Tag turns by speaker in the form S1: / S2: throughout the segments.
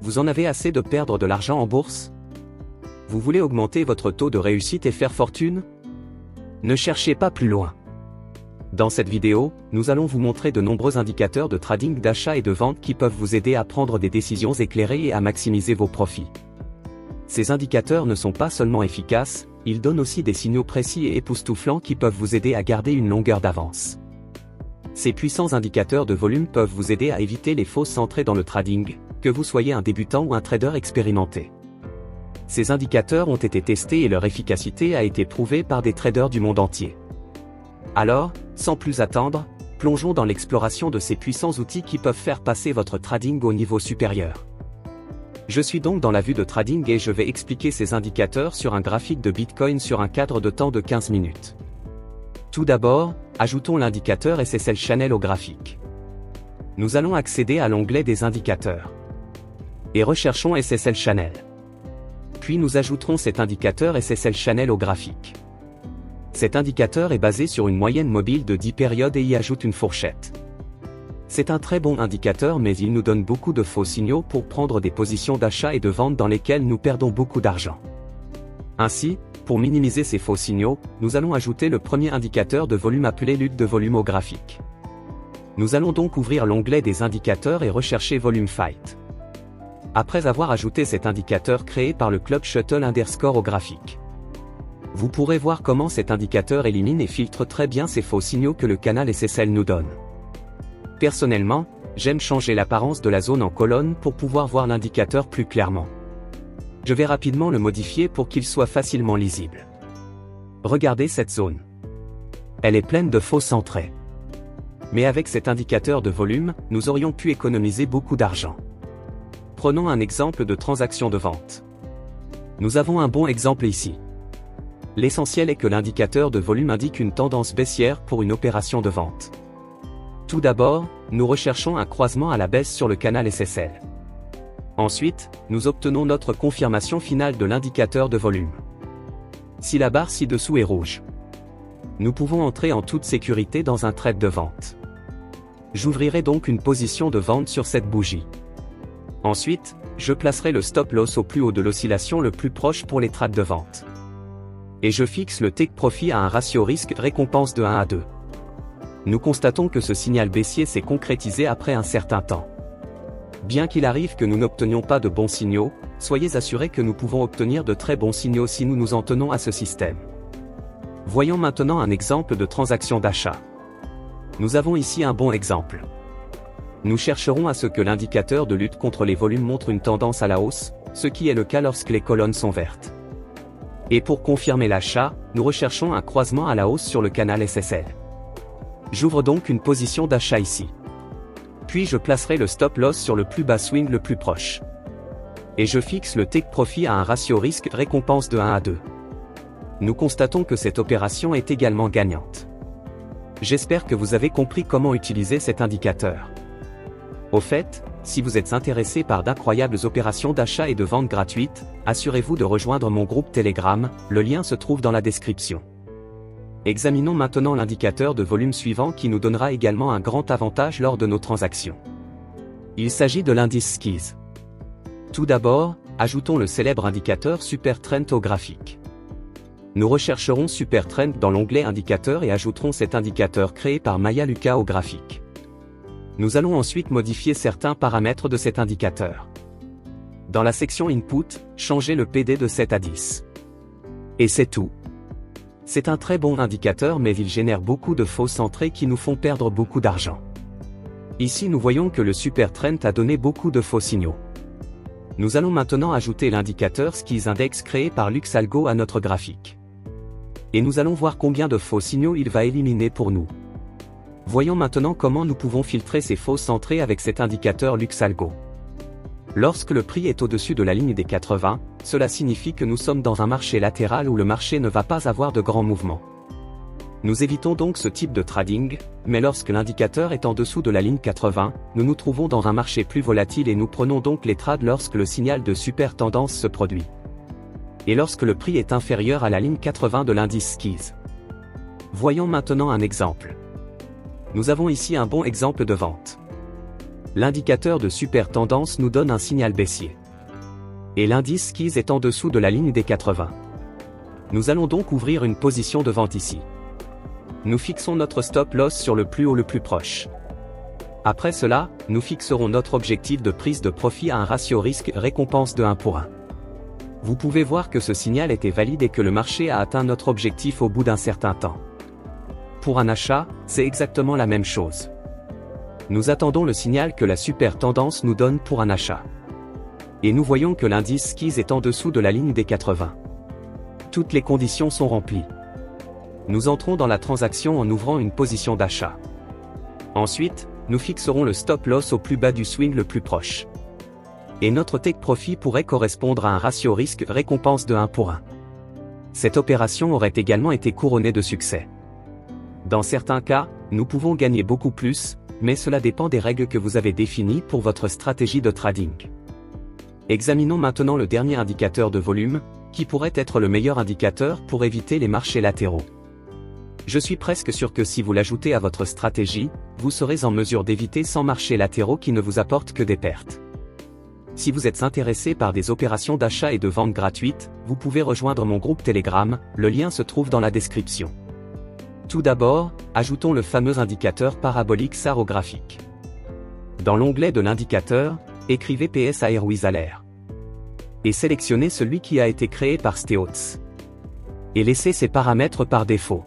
S1: Vous en avez assez de perdre de l'argent en bourse? Vous voulez augmenter votre taux de réussite et faire fortune? Ne cherchez pas plus loin. Dans cette vidéo, nous allons vous montrer de nombreux indicateurs de trading d'achat et de vente qui peuvent vous aider à prendre des décisions éclairées et à maximiser vos profits. Ces indicateurs ne sont pas seulement efficaces, ils donnent aussi des signaux précis et époustouflants qui peuvent vous aider à garder une longueur d'avance. Ces puissants indicateurs de volume peuvent vous aider à éviter les fausses entrées dans le trading, que vous soyez un débutant ou un trader expérimenté. Ces indicateurs ont été testés et leur efficacité a été prouvée par des traders du monde entier. Alors, sans plus attendre, plongeons dans l'exploration de ces puissants outils qui peuvent faire passer votre trading au niveau supérieur. Je suis donc dans la vue de trading et je vais expliquer ces indicateurs sur un graphique de Bitcoin sur un cadre de temps de 15 minutes. Tout d'abord, ajoutons l'indicateur SSL Channel au graphique. Nous allons accéder à l'onglet des indicateurs. Et recherchons SSL Channel. Puis nous ajouterons cet indicateur SSL Channel au graphique. Cet indicateur est basé sur une moyenne mobile de 10 périodes et y ajoute une fourchette. C'est un très bon indicateur mais il nous donne beaucoup de faux signaux pour prendre des positions d'achat et de vente dans lesquelles nous perdons beaucoup d'argent. Ainsi, pour minimiser ces faux signaux, nous allons ajouter le premier indicateur de volume appelé lutte de volume au graphique. Nous allons donc ouvrir l'onglet des indicateurs et rechercher Volume Fight. Après avoir ajouté cet indicateur créé par le Club Shuttle _ au graphique. Vous pourrez voir comment cet indicateur élimine et filtre très bien ces faux signaux que le canal SSL nous donne. Personnellement, j'aime changer l'apparence de la zone en colonne pour pouvoir voir l'indicateur plus clairement. Je vais rapidement le modifier pour qu'il soit facilement lisible. Regardez cette zone. Elle est pleine de fausses entrées. Mais avec cet indicateur de volume, nous aurions pu économiser beaucoup d'argent. Prenons un exemple de transaction de vente. Nous avons un bon exemple ici. L'essentiel est que l'indicateur de volume indique une tendance baissière pour une opération de vente. Tout d'abord, nous recherchons un croisement à la baisse sur le canal SSL. Ensuite, nous obtenons notre confirmation finale de l'indicateur de volume. Si la barre ci-dessous est rouge, nous pouvons entrer en toute sécurité dans un trade de vente. J'ouvrirai donc une position de vente sur cette bougie. Ensuite, je placerai le stop loss au plus haut de l'oscillation le plus proche pour les trades de vente. Et je fixe le take profit à un ratio risque-récompense de 1 à 2. Nous constatons que ce signal baissier s'est concrétisé après un certain temps. Bien qu'il arrive que nous n'obtenions pas de bons signaux, soyez assurés que nous pouvons obtenir de très bons signaux si nous nous en tenons à ce système. Voyons maintenant un exemple de transaction d'achat. Nous avons ici un bon exemple. Nous chercherons à ce que l'indicateur de lutte contre les volumes montre une tendance à la hausse, ce qui est le cas lorsque les colonnes sont vertes. Et pour confirmer l'achat, nous recherchons un croisement à la hausse sur le canal SSL. J'ouvre donc une position d'achat ici. Puis je placerai le stop loss sur le plus bas swing le plus proche. Et je fixe le take profit à un ratio risque-récompense de 1 à 2. Nous constatons que cette opération est également gagnante. J'espère que vous avez compris comment utiliser cet indicateur. Au fait, si vous êtes intéressé par d'incroyables opérations d'achat et de vente gratuites, assurez-vous de rejoindre mon groupe Telegram, le lien se trouve dans la description. Examinons maintenant l'indicateur de volume suivant qui nous donnera également un grand avantage lors de nos transactions. Il s'agit de l'indice SKYZ. Tout d'abord, ajoutons le célèbre indicateur Super Trend au graphique. Nous rechercherons Super Trend dans l'onglet Indicateurs et ajouterons cet indicateur créé par Maya Luka au graphique. Nous allons ensuite modifier certains paramètres de cet indicateur. Dans la section Input, changez le PD de 7 à 10. Et c'est tout. C'est un très bon indicateur mais il génère beaucoup de fausses entrées qui nous font perdre beaucoup d'argent. Ici nous voyons que le Super Trend a donné beaucoup de faux signaux. Nous allons maintenant ajouter l'indicateur SKYZ Index créé par LuxAlgo à notre graphique. Et nous allons voir combien de faux signaux il va éliminer pour nous. Voyons maintenant comment nous pouvons filtrer ces fausses entrées avec cet indicateur LuxAlgo. Lorsque le prix est au-dessus de la ligne des 80, cela signifie que nous sommes dans un marché latéral où le marché ne va pas avoir de grands mouvements. Nous évitons donc ce type de trading, mais lorsque l'indicateur est en dessous de la ligne 80, nous nous trouvons dans un marché plus volatile et nous prenons donc les trades lorsque le signal de super tendance se produit. Et lorsque le prix est inférieur à la ligne 80 de l'indice SKYZ. Voyons maintenant un exemple. Nous avons ici un bon exemple de vente. L'indicateur de super tendance nous donne un signal baissier. Et l'indice SKYZ est en dessous de la ligne des 80. Nous allons donc ouvrir une position de vente ici. Nous fixons notre stop loss sur le plus haut le plus proche. Après cela, nous fixerons notre objectif de prise de profit à un ratio risque-récompense de 1 pour 1. Vous pouvez voir que ce signal était valide et que le marché a atteint notre objectif au bout d'un certain temps. Pour un achat, c'est exactement la même chose. Nous attendons le signal que la super tendance nous donne pour un achat. Et nous voyons que l'indice SKYZ est en dessous de la ligne des 80. Toutes les conditions sont remplies. Nous entrons dans la transaction en ouvrant une position d'achat. Ensuite, nous fixerons le stop loss au plus bas du swing le plus proche. Et notre take profit pourrait correspondre à un ratio risque-récompense de 1 pour 1. Cette opération aurait également été couronnée de succès. Dans certains cas, nous pouvons gagner beaucoup plus, mais cela dépend des règles que vous avez définies pour votre stratégie de trading. Examinons maintenant le dernier indicateur de volume, qui pourrait être le meilleur indicateur pour éviter les marchés latéraux. Je suis presque sûr que si vous l'ajoutez à votre stratégie, vous serez en mesure d'éviter 100 marchés latéraux qui ne vous apportent que des pertes. Si vous êtes intéressé par des opérations d'achat et de vente gratuites, vous pouvez rejoindre mon groupe Telegram, le lien se trouve dans la description. Tout d'abord, ajoutons le fameux indicateur parabolique SAR au graphique. Dans l'onglet de l'indicateur, écrivez PS Airways Alert. Et sélectionnez celui qui a été créé par Steots. Et laissez ses paramètres par défaut.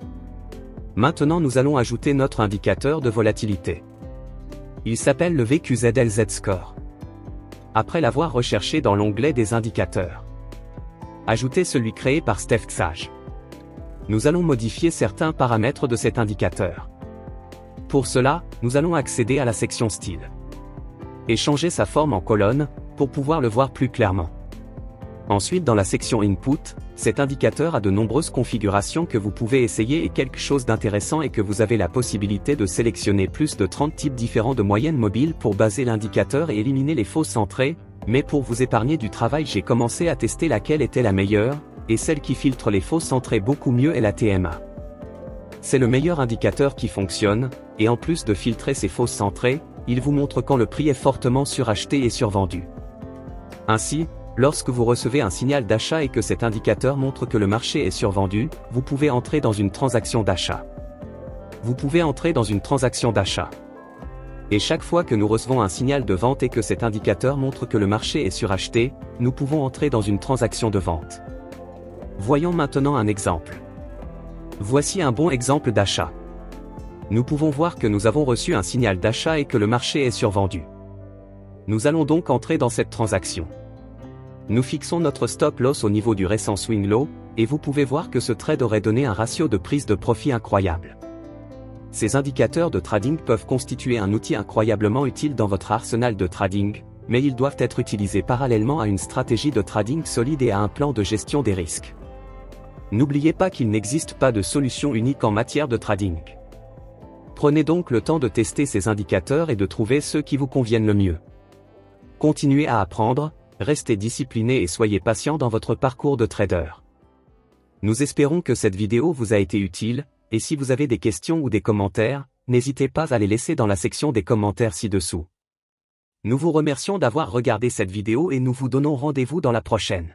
S1: Maintenant nous allons ajouter notre indicateur de volatilité. Il s'appelle le VQZLZ Score. Après l'avoir recherché dans l'onglet des indicateurs, ajoutez celui créé par StefXage. Nous allons modifier certains paramètres de cet indicateur. Pour cela, nous allons accéder à la section Style. Et changer sa forme en colonne, pour pouvoir le voir plus clairement. Ensuite dans la section Input, cet indicateur a de nombreuses configurations que vous pouvez essayer et quelque chose d'intéressant est que vous avez la possibilité de sélectionner plus de 30 types différents de moyennes mobiles pour baser l'indicateur et éliminer les fausses entrées, mais pour vous épargner du travail j'ai commencé à tester laquelle était la meilleure, et celle qui filtre les fausses entrées beaucoup mieux est la TMA. C'est le meilleur indicateur qui fonctionne, et en plus de filtrer ces fausses entrées, il vous montre quand le prix est fortement suracheté et survendu. Ainsi, lorsque vous recevez un signal d'achat et que cet indicateur montre que le marché est survendu, vous pouvez entrer dans une transaction d'achat. Vous pouvez entrer dans une transaction d'achat. Et chaque fois que nous recevons un signal de vente et que cet indicateur montre que le marché est suracheté, nous pouvons entrer dans une transaction de vente. Voyons maintenant un exemple. Voici un bon exemple d'achat. Nous pouvons voir que nous avons reçu un signal d'achat et que le marché est survendu. Nous allons donc entrer dans cette transaction. Nous fixons notre stop loss au niveau du récent swing low, et vous pouvez voir que ce trade aurait donné un ratio de prise de profit incroyable. Ces indicateurs de trading peuvent constituer un outil incroyablement utile dans votre arsenal de trading, mais ils doivent être utilisés parallèlement à une stratégie de trading solide et à un plan de gestion des risques. N'oubliez pas qu'il n'existe pas de solution unique en matière de trading. Prenez donc le temps de tester ces indicateurs et de trouver ceux qui vous conviennent le mieux. Continuez à apprendre, restez discipliné et soyez patient dans votre parcours de trader. Nous espérons que cette vidéo vous a été utile, et si vous avez des questions ou des commentaires, n'hésitez pas à les laisser dans la section des commentaires ci-dessous. Nous vous remercions d'avoir regardé cette vidéo et nous vous donnons rendez-vous dans la prochaine.